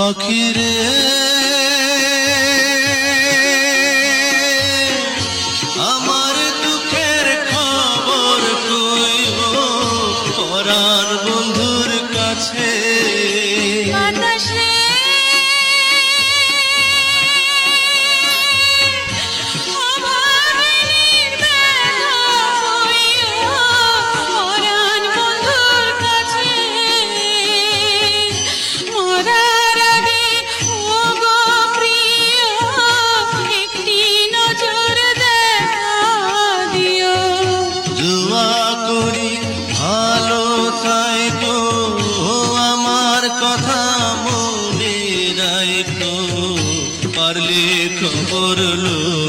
পাখিরে আমার দুঃখের খবর কইও পরাণ বন্ধুর কাছে। পারলে খবর লো